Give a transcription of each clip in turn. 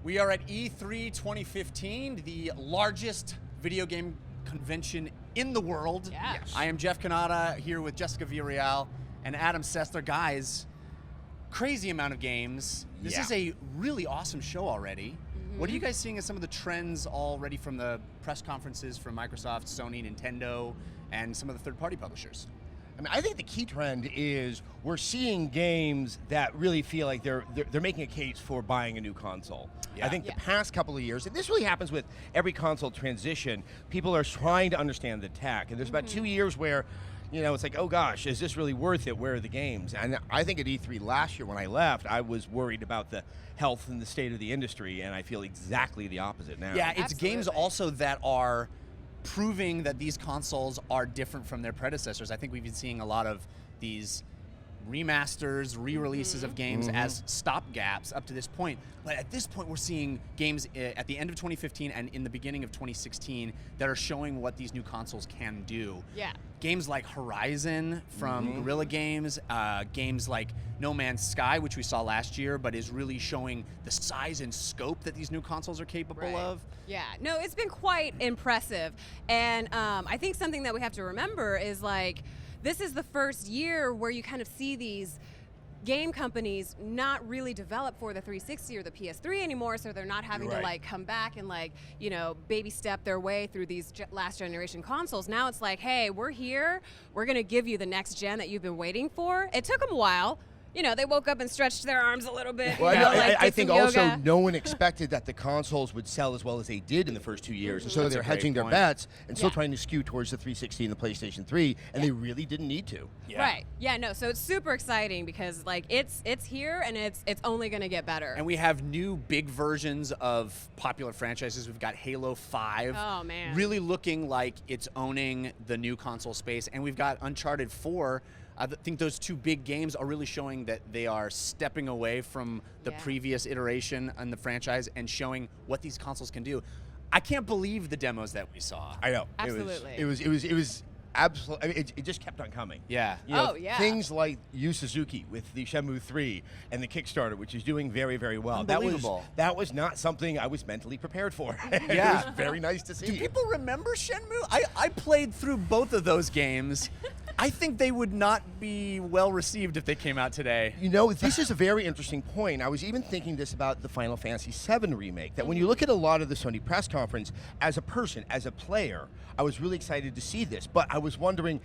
We are at E3 2015, the largest video game convention in the world. Yeah. Yes. I am Jeff Cannata here with Jessica Villarreal and Adam Sessler. Guys, crazy amount of games. This is a really awesome show already. What are you guys seeing as some of the trends already from the press conferences from Microsoft, Sony, Nintendo, and some of the third-party publishers? I mean, I think the key trend is we're seeing games that really feel like they're making a case for buying a new console. Yeah. I think the past couple of years, and this really happens with every console transition, people are trying to understand the tech. And there's about 2 years where, you know, it's like, oh gosh, is this really worth it? Where are the games? And I think at E3 last year when I left, I was worried about the health and the state of the industry, and I feel exactly the opposite now. Yeah, it's games also that are proving that these consoles are different from their predecessors. I think we've been seeing a lot of these remasters, re-releases of games as stopgaps up to this point. But at this point, we're seeing games at the end of 2015 and in the beginning of 2016 that are showing what these new consoles can do. Yeah. Games like Horizon from Guerrilla Games, games like No Man's Sky, which we saw last year, but is really showing the size and scope that these new consoles are capable of. Yeah, no, it's been quite impressive. And I think something that we have to remember is like, this is the first year where you kind of see these game companies not really develop for the 360 or the PS3 anymore, so they're not having to like come back and like, you know, baby step their way through these last generation consoles. Now it's like, hey, we're here, we're gonna give you the next gen that you've been waiting for. It took them a while. You know, they woke up and stretched their arms a little bit. Well, you know, I think also yoga. no one expected that the consoles would sell as well as they did in the first 2 years. And so That's they're a great hedging their point. bets and still trying to skew towards the 360 and the PlayStation 3, and they really didn't need to. Right. Yeah, no, so it's super exciting because like it's here and it's only gonna get better. And we have new big versions of popular franchises. We've got Halo 5. Oh, man. Really looking like it's owning the new console space. And we've got Uncharted 4. I think those two big games are really showing that they are stepping away from the previous iteration in the franchise and showing what these consoles can do. I can't believe the demos that we saw. I know. Absolutely. It was absolutely. I mean, it just kept on coming. Yeah. You know, Oh, yeah. Things like Yu Suzuki with the Shenmue 3 and the Kickstarter, which is doing very, very well. Unbelievable. That was not something I was mentally prepared for. Yeah. It was very nice to see. Do people remember Shenmue? I played through both of those games. I think they would not be well received if they came out today. You know, this is a very interesting point. I was even thinking this about the Final Fantasy VII remake, that when you look at a lot of the Sony press conference, as a person, as a player, I was really excited to see this. But I was wondering,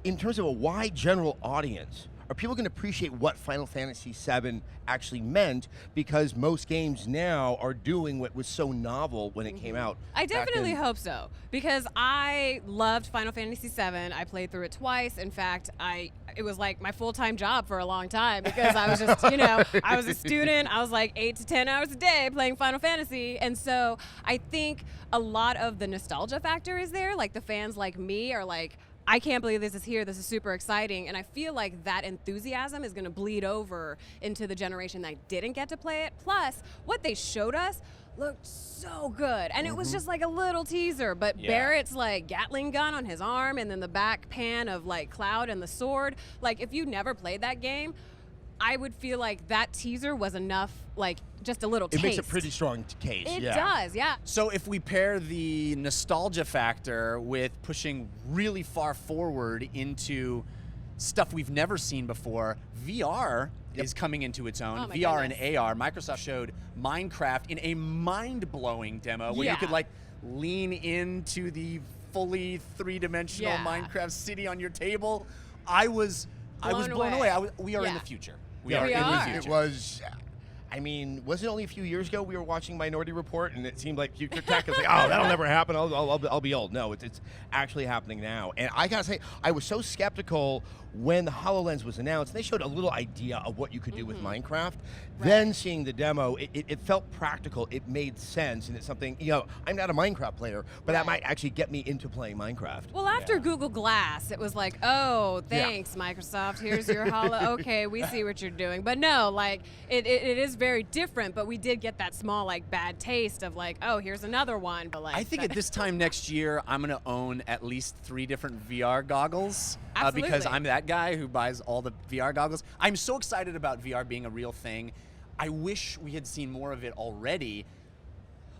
in terms of a wide general audience, are people going to appreciate what Final Fantasy VII actually meant? Because most games now are doing what was so novel when it came out. I definitely hope so, because I loved Final Fantasy VII. I played through it twice. In fact, it was like my full-time job for a long time because I was just, you know, I was a student. I was like 8 to 10 hours a day playing Final Fantasy. And so I think a lot of the nostalgia factor is there. Like the fans like me are like, I can't believe this is here. This is super exciting. And I feel like that enthusiasm is going to bleed over into the generation that didn't get to play it. Plus, what they showed us looked so good. And it was just like a little teaser. But Barrett's like Gatling gun on his arm and then the back pan of like Cloud and the sword. Like if you never played that game, I would feel like that teaser was enough, like just a little taste. It makes a pretty strong case. It does, yeah. So if we pair the nostalgia factor with pushing really far forward into stuff we've never seen before, VR is coming into its own. Oh my VR goodness. and AR. Microsoft showed Minecraft in a mind-blowing demo where you could like lean into the fully three-dimensional Minecraft city on your table. I was blown away. We are in the future. We are in the future. It was. I mean, was it only a few years ago we were watching Minority Report and it seemed like future tech was like, oh, that'll never happen. I'll be old. No, it's actually happening now. And I gotta say, I was so skeptical when the HoloLens was announced. They showed a little idea of what you could do with Minecraft. Then seeing the demo, it felt practical. It made sense, and it's something, you know, I'm not a Minecraft player, but that might actually get me into playing Minecraft. Well, after Google Glass, it was like, oh, thanks, Microsoft. Here's your Okay, we see what you're doing. But no, like, it is very different, but we did get that small, like, bad taste of, like, oh, here's another one. But like, I think at this time next year, I'm going to own at least 3 different VR goggles Absolutely. because I'm that guy who buys all the VR goggles. I'm so excited about VR being a real thing. I wish we had seen more of it already.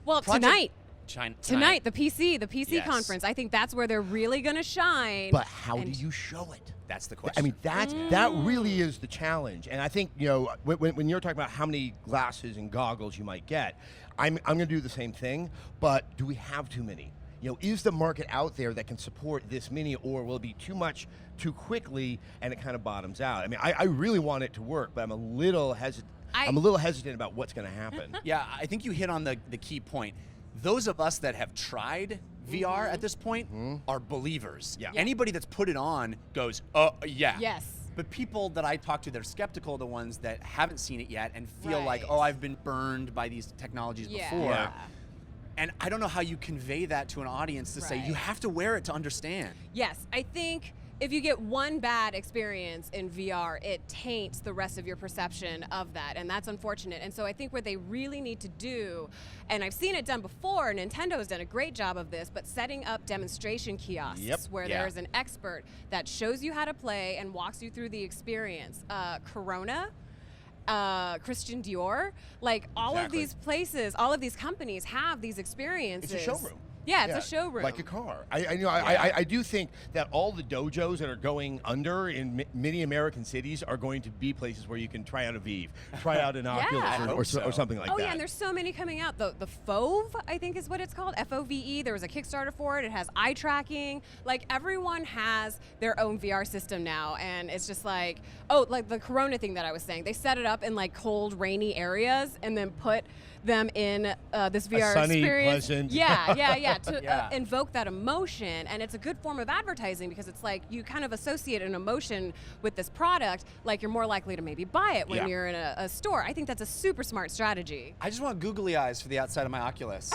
Well, Project- tonight, the PC Yes. conference. I think that's where they're really going to shine. But how do you show it? That's the question. I mean, that really is the challenge. And I think, when you're talking about how many glasses and goggles you might get, I'm going to do the same thing. But do we have too many? Is the market out there that can support this many, or will it be too much too quickly and it kind of bottoms out? I mean, I really want it to work, but I'm a little hesitant about what's going to happen. Yeah, I think you hit on the key point. Those of us that have tried VR at this point are believers. Yeah. Anybody that's put it on goes, yeah. Yes. But people that I talk to that are skeptical are the ones that haven't seen it yet and feel like, Right. oh, I've been burned by these technologies before. Yeah. And I don't know how you convey that to an audience to say, Right. you have to wear it to understand. Yes, I think if you get one bad experience in VR, it taints the rest of your perception of that, and that's unfortunate. And so I think what they really need to do, and I've seen it done before, Nintendo has done a great job of this, but setting up demonstration kiosks where Yeah. there's an expert that shows you how to play and walks you through the experience. Corona, Christian Dior, like all of Exactly. these places, all of these companies have these experiences. It's a showroom. Yeah, it's a showroom. Like a car. I do think that all the dojos that are going under in many American cities are going to be places where you can try out a Vive, try out an Oculus, I hope or so. something like Oh that. yeah, and there's so many coming out. The FOVE, I think is what it's called, FOVE. There was a Kickstarter for it. It has eye tracking. Like everyone has their own VR system now, and it's just like, like the Corona thing that I was saying. They set it up in like cold, rainy areas, and then put them in this VR sunny, experience. pleasant. Yeah, to Yeah. invoke that emotion, and it's a good form of advertising because it's like you kind of associate an emotion with this product, like you're more likely to maybe buy it when Yeah. you're in a store. I think that's a super smart strategy. I just want googly eyes for the outside of my Oculus.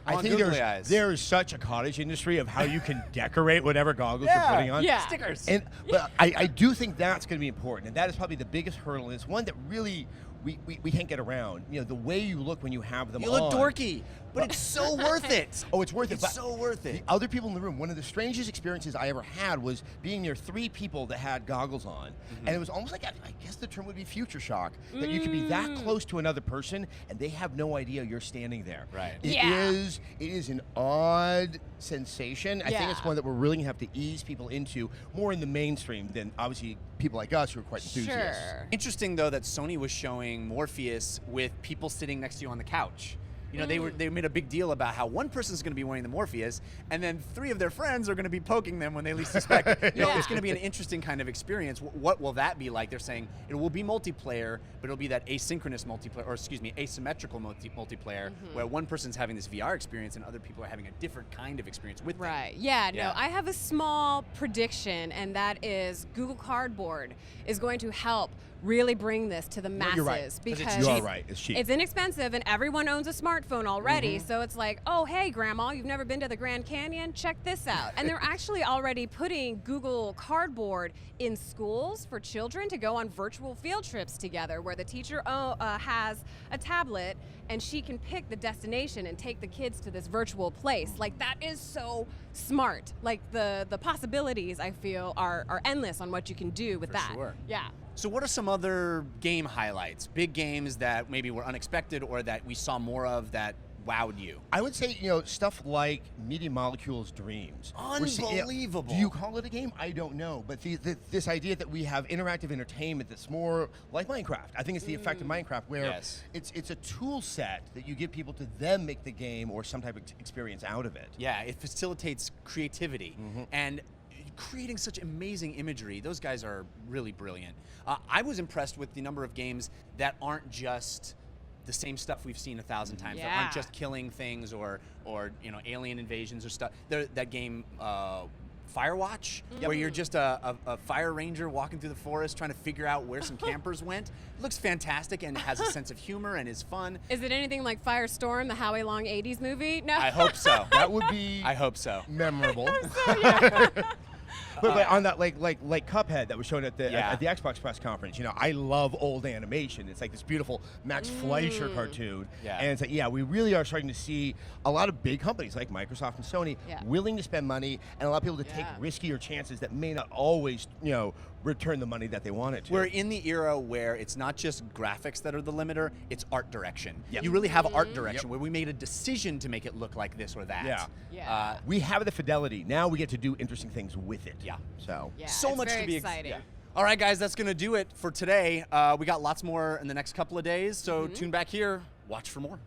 I want think googly eyes. there is such a cottage industry of how you can decorate whatever goggles you're putting on. Yeah. Stickers. But I do think that's going to be important, and that is probably the biggest hurdle. And it's one that really we can't get around. The way you look when you have them You on. look dorky, but it's so worth it. Oh, it's worth it. It's but so worth it. The other people in the room, one of the strangest experiences I ever had was being near 3 people that had goggles on. And it was almost like, I guess the term would be future shock, that you can be that close to another person and they have no idea you're standing there. Right. It Yeah. is an odd sensation. I think it's Yeah. one that we're really going to have to ease people into more in the mainstream than obviously people like us who are quite enthusiasts. Sure. Interesting though that Sony was showing Morpheus with people sitting next to you on the couch. They made a big deal about how one person's going to be wearing the Morpheus, and then 3 of their friends are going to be poking them when they least expect it. Yeah. It's going to be an interesting kind of experience. What will that be like? They're saying it will be multiplayer, but it'll be that asynchronous multiplayer, or excuse me, asymmetrical multiplayer, where one person's having this VR experience and other people are having a different kind of experience with them. Right. Yeah, Yeah. no, I have a small prediction, and that is Google Cardboard is going to help really bring this to the masses You're right. because You're right. It's cheap. it's inexpensive and everyone owns a smartphone already. So it's like, oh, hey, Grandma, you've never been to the Grand Canyon? Check this out. And they're actually already putting Google Cardboard in schools for children to go on virtual field trips together where the teacher has a tablet and she can pick the destination and take the kids to this virtual place. Like, that is so smart. Like, the possibilities, I feel, are endless on what you can do with For that. sure. Yeah. So what are some other game highlights? Big games that maybe were unexpected or that we saw more of that wowed you? I would say, stuff like Media Molecule's Dreams. Unbelievable. Do you call it a game? I don't know. But this idea that we have interactive entertainment that's more like Minecraft. I think it's the effect of Minecraft where Yes. it's a tool set that you give people to then make the game or some type of experience out of it. Yeah, it facilitates creativity and creating such amazing imagery. Those guys are really brilliant. I was impressed with the number of games that aren't just the same stuff we've seen 1,000 times. That aren't Yeah. just killing things or alien invasions or stuff. That game Firewatch, where you're just a fire ranger walking through the forest trying to figure out where some campers went. It looks fantastic and has a sense of humor and is fun. Is it anything like Firestorm, the Howie Long 80s movie? No. I hope so. That would be I hope so. memorable. But on that, like Cuphead that was shown at the Xbox press conference, I love old animation. It's like this beautiful Max Fleischer cartoon, Yeah. and it's like, we really are starting to see a lot of big companies like Microsoft and Sony Yeah. willing to spend money and allow people to take Yeah. riskier chances that may not always, return the money that they wanted to. We're in the era where it's not just graphics that are the limiter, it's art direction. Yep. You really have art direction where we made a decision to make it look like this or that. Yeah. Yeah. We have the fidelity. Now we get to do interesting things with it. Yeah. So. Yeah, So it's much very to be exciting. All right, guys, that's going to do it for today. We got lots more in the next couple of days, so tune back here. Watch for more.